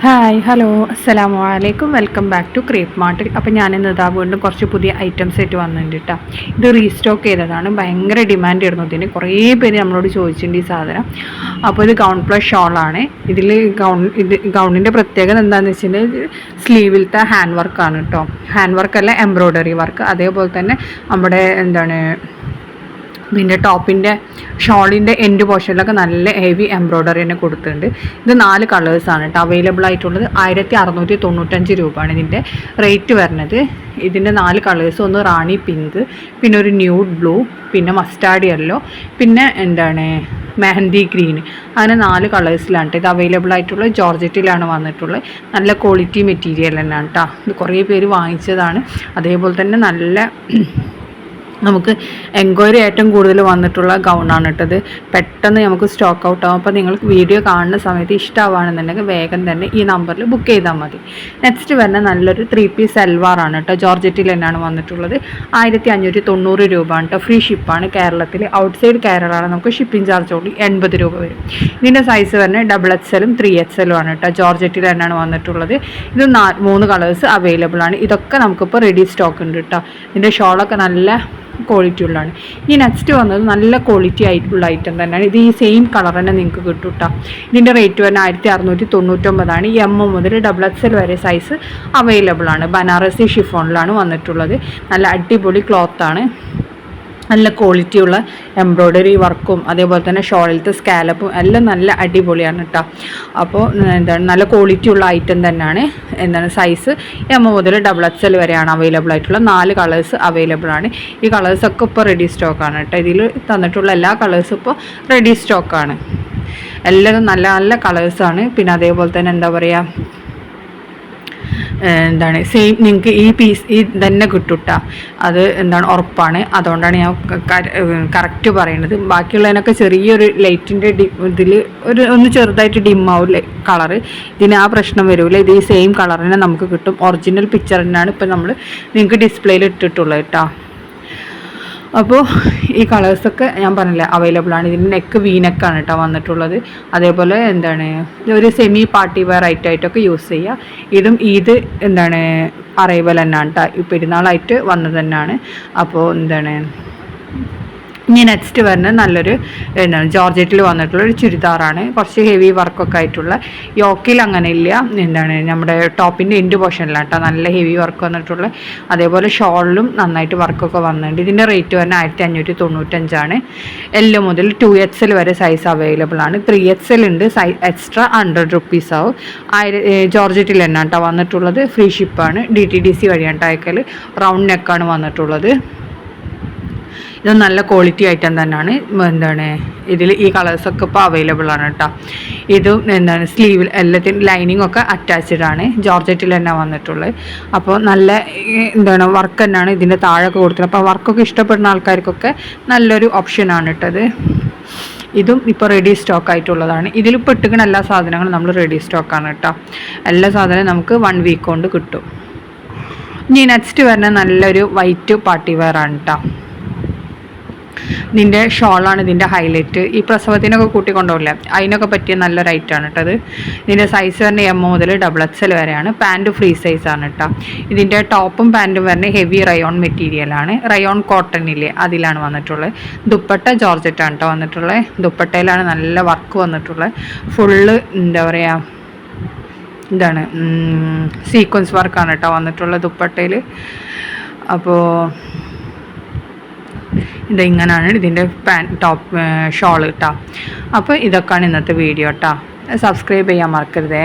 Hi hello അസ്സലാമു അലൈക്കും welcome back to crepe മാർട്ടിൽ. അപ്പോൾ ഞാനിന്ന് ഇതാ വീണ്ടും കുറച്ച് പുതിയ ഐറ്റംസ് ആയിട്ട് വന്നിട്ടുണ്ട് കേട്ടോ. ഇത് റീസ്റ്റോക്ക് ചെയ്തതാണ്. ഭയങ്കര ഡിമാൻഡ് ആയിരുന്നു ഇതിന്. കുറേ പേര് നമ്മളോട് ചോദിച്ചിട്ടുണ്ട് ഈ സാധനം. അപ്പോൾ ഇത് ഗൗൺ പ്ലസ് ഷോളാണ്. ഇതിൽ ഗൗണിൻ്റെ പ്രത്യേകത എന്താണെന്ന് വെച്ചിട്ടുണ്ടെങ്കിൽ സ്ലീവിലത്തെ ഹാൻഡ് വർക്കാണ് കേട്ടോ. ഹാൻഡ് വർക്കല്ല, എംബ്രോയ്ഡറി വർക്ക്. അതേപോലെ തന്നെ നമ്മുടെ ഇതിൻ്റെ ടോപ്പിൻ്റെ ഷോളിൻ്റെ എൻഡ് പോർഷനിലൊക്കെ നല്ല ഹെവി എംബ്രോയ്ഡറി തന്നെ കൊടുത്തിട്ടുണ്ട്. ഇത് 4 കളേഴ്സാണ് കേട്ടോ അവൈലബിൾ ആയിട്ടുള്ളത്. 1695 രൂപയാണ് ഇതിൻ്റെ റേറ്റ് വരുന്നത്. ഇതിൻ്റെ 4 കളേഴ്സ്, ഒന്ന് റാണി പിങ്ക്, പിന്നെ ഒരു ന്യൂഡ് ബ്ലൂ, പിന്നെ മസ്റ്റാർഡ് യെല്ലോ, പിന്നെ മെഹന്തി ഗ്രീൻ. അങ്ങനെ 4 കളേഴ്സിലാണ് ഇത് അവൈലബിൾ ആയിട്ടുള്ളത്. ജോർജറ്റിലാണ് വന്നിട്ടുള്ളത്. നല്ല ക്വാളിറ്റി മെറ്റീരിയൽ തന്നെയാണ് കേട്ടോ. ഇത് കുറേ പേര് വാങ്ങിച്ചതാണ്. അതേപോലെ തന്നെ നല്ല നമുക്ക് എൻക്വയറി ഏറ്റവും കൂടുതൽ വന്നിട്ടുള്ള ഗൗണാണ് ഇട്ടത്. പെട്ടെന്ന് നമുക്ക് സ്റ്റോക്ക് ഔട്ട് ആകും. അപ്പോൾ നിങ്ങൾക്ക് വീഡിയോ കാണുന്ന സമയത്ത് ഇഷ്ടമാണെന്നുണ്ടെങ്കിൽ വേഗം തന്നെ ഈ നമ്പറിൽ ബുക്ക് ചെയ്താൽ മതി. നെക്സ്റ്റ് വരുന്ന നല്ലൊരു 3 പീസ് സൽവാറാണ് കേട്ടോ. ജോർജറ്റിൽ തന്നെയാണ് വന്നിട്ടുള്ളത്. 1590 രൂപയാണ് കേട്ടോ. ഫ്രീ ഷിപ്പാണ്. കേരളത്തിൽ ഔട്ട്സൈഡ് കേരളമാണ് നമുക്ക് ഷിപ്പിംഗ് ചാർജ് ഓൺലി 80 രൂപ വരും. ഇതിൻ്റെ സൈസ് വരുന്നത് XXL 3XL ആണ് കേട്ടോ. ജോർജറ്റിൽ തന്നെയാണ് വന്നിട്ടുള്ളത്. ഇത് 3 കളേഴ്സ് അവൈലബിൾ ആണ്. ഇതൊക്കെ നമുക്കിപ്പോൾ റെഡി സ്റ്റോക്ക് ഉണ്ട് കേട്ടോ. ഇതിൻ്റെ ഷോളൊക്കെ നല്ല ക്വാളിറ്റി ഉള്ളതാണ്. ഇനി നെക്സ്റ്റ് വന്നത് നല്ല ക്വാളിറ്റി ആയിട്ടുള്ള ഐറ്റം തന്നെയാണ്. ഇത് ഈ സെയിം കളർ തന്നെ നിങ്ങൾക്ക് കിട്ടും കേട്ടോ. ഇതിൻ്റെ റേറ്റ് വരുന്നത് 1699 എം മുതൽ XXL വരെ സൈസ് അവൈലബിൾ ആണ്. ബനാറസി ഷിഫോണിലാണ് വന്നിട്ടുള്ളത്. നല്ല അടിപൊളി ക്ലോത്താണ്. നല്ല ക്വാളിറ്റിയുള്ള എംബ്രോയ്ഡറി വർക്കും അതേപോലെ തന്നെ ഷോളിലത്തെ സ്കാലപ്പും എല്ലാം നല്ല അടിപൊളിയാണ് കേട്ടോ. അപ്പോൾ നല്ല ക്വാളിറ്റിയുള്ള ഐറ്റം തന്നെയാണ്. സൈസ് എം മുതൽ XXL വരെയാണ് അവൈലബിൾ ആയിട്ടുള്ള 4 കളേഴ്സ് അവൈലബിൾ ആണ്. ഈ കളേഴ്സൊക്കെ ഇപ്പോൾ റെഡി സ്റ്റോക്കാണ് കേട്ടോ. ഇതിൽ തന്നിട്ടുള്ള എല്ലാ കളേഴ്സും ഇപ്പോൾ റെഡി സ്റ്റോക്കാണ്. എല്ലാതും നല്ല നല്ല കളേഴ്സാണ്. പിന്നെ അതേപോലെ തന്നെ എന്താ പറയുക, സെയിം നിങ്ങൾക്ക് ഈ പീസ് ഈ തന്നെ കിട്ടും കേട്ടോ. അത് ഉറപ്പാണ്. അതുകൊണ്ടാണ് ഞാൻ കറക്റ്റ് പറയുന്നത്. ബാക്കിയുള്ളതിനൊക്കെ ചെറിയൊരു ലൈറ്റിൻ്റെ ഇതിൽ ഒന്ന് ചെറുതായിട്ട് ഡിമ്മാവും കളറ്. ഇതിന് ആ പ്രശ്നം വരില്ല. ഇത് ഈ സെയിം കളർ തന്നെ നമുക്ക് കിട്ടും. ഒറിജിനൽ പിക്ചർ തന്നെയാണ് ഇപ്പോൾ നമ്മൾ നിങ്ങൾക്ക് ഡിസ്പ്ലേയിൽ ഇട്ടിട്ടുള്ളത് കേട്ടോ. അപ്പോൾ ഈ കളേഴ്സൊക്കെ ഞാൻ പറഞ്ഞില്ല അവൈലബിൾ ആണ്. ഇതിൻ്റെ നെക്ക് വീനെക്കാണ് കേട്ടോ വന്നിട്ടുള്ളത്. അതേപോലെ ഒരു സെമി പാർട്ടി വെയർ ആയിട്ടൊക്കെ യൂസ് ചെയ്യുക. ഇതും ഇത് അറൈവൽ തന്നെയാണ് കേട്ടോ. ഈ പെരുന്നാളായിട്ട് വന്നത് തന്നെയാണ്. അപ്പോൾ ഇനി നെക്സ്റ്റ് വരുന്നത് നല്ലൊരു ജോർജറ്റിൽ വന്നിട്ടുള്ള ഒരു ചുരിദാറാണ്. കുറച്ച് ഹെവി വർക്കൊക്കെ ആയിട്ടുള്ള. യോക്കിൽ അങ്ങനെ ഇല്ല. നമ്മുടെ ടോപ്പിൻ്റെ എൻഡ് പോർഷനിലാണ് കേട്ടോ നല്ല ഹെവി വർക്ക് വന്നിട്ടുള്ള. അതേപോലെ ഷോളിലും നന്നായിട്ട് വർക്കൊക്കെ വന്നിട്ടുണ്ട്. ഇതിൻ്റെ റേറ്റ് വരുന്നത് 1595 L മുതൽ 2XL വരെ സൈസ് അവൈലബിൾ ആണ്. 3XL ഉണ്ട്. എക്സ്ട്രാ 100 rupees ആവും. ജോർജറ്റിൽ തന്നെ കേട്ടോ വന്നിട്ടുള്ളത്. ഫ്രീ ഷിപ്പാണ്. DTDC വഴിയാണ് അയക്കൽ. റൗണ്ട് നെക്കാണ് വന്നിട്ടുള്ളത്. ഇത് നല്ല ക്വാളിറ്റി ഐറ്റം തന്നെയാണ്. ഇതിൽ ഈ കളേഴ്സൊക്കെ ഇപ്പോൾ അവൈലബിൾ ആണ് കേട്ടോ. ഇതും സ്ലീവിൽ എല്ലാത്തിനും ലൈനിങ് ഒക്കെ അറ്റാച്ച്ഡ് ആണ്. ജോർജറ്റിൽ തന്നെ വന്നിട്ടുള്ളത്. അപ്പോൾ നല്ല വർക്ക് തന്നെയാണ് ഇതിൻ്റെ താഴെയൊക്കെ കൊടുത്തത്. അപ്പോൾ വർക്കൊക്കെ ഇഷ്ടപ്പെടുന്ന ആൾക്കാർക്കൊക്കെ നല്ലൊരു ഓപ്ഷനാണ് ഇട്ടത്. ഇതും ഇപ്പോൾ റെഡി സ്റ്റോക്ക് ആയിട്ടുള്ളതാണ്. ഇതിലിപ്പോൾ ഇട്ടിരിക്കുന്ന എല്ലാ സാധനങ്ങളും നമ്മൾ റെഡി സ്റ്റോക്കാണ് കേട്ടോ. എല്ലാ സാധനവും നമുക്ക് 1 വീക്ക് കൊണ്ട് കിട്ടും. ഇനി നെക്സ്റ്റ് വരുന്ന നല്ലൊരു വൈറ്റ് പാർട്ടി വെയർ ആണ് കേട്ടോ. ഇതിൻ്റെ ഷോളാണ് ഇതിൻ്റെ ഹൈലൈറ്റ്. ഈ പ്രസവത്തിനൊക്കെ കൂട്ടിക്കൊണ്ടുപോകില്ല, അതിനൊക്കെ പറ്റിയ നല്ലൊരു ഐറ്റമാണ് കേട്ടത്. ഇതിൻ്റെ സൈസ് വരുന്നത് M മുതൽ XXL വരെയാണ്. പാൻറ്റ് ഫ്രീ സൈസാണ് കേട്ടോ. ഇതിൻ്റെ ടോപ്പും പാൻറ്റും വരുന്നത് ഹെവി റയോൺ മെറ്റീരിയലാണ്. റയോൺ കോട്ടണില്ലേ അതിലാണ് വന്നിട്ടുള്ളത്. ദുപ്പട്ട ജോർജറ്റാണ് കേട്ടോ വന്നിട്ടുള്ളത്. ദുപ്പട്ടയിലാണ് നല്ല വർക്ക് വന്നിട്ടുള്ളത്. ഫുള്ള് സീക്വൻസ് വർക്കാണ് കേട്ടോ വന്നിട്ടുള്ളത് ദുപ്പട്ടയിൽ. അപ്പോൾ ഇതിങ്ങനെയാണ് ഇതിൻ്റെ ടോപ്പ് ഷോൾ കേട്ടോ. അപ്പോൾ ഇതൊക്കെയാണ് ഇന്നത്തെ വീഡിയോ കേട്ടോ. സബ്സ്ക്രൈബ് ചെയ്യാൻ മറക്കരുതേ.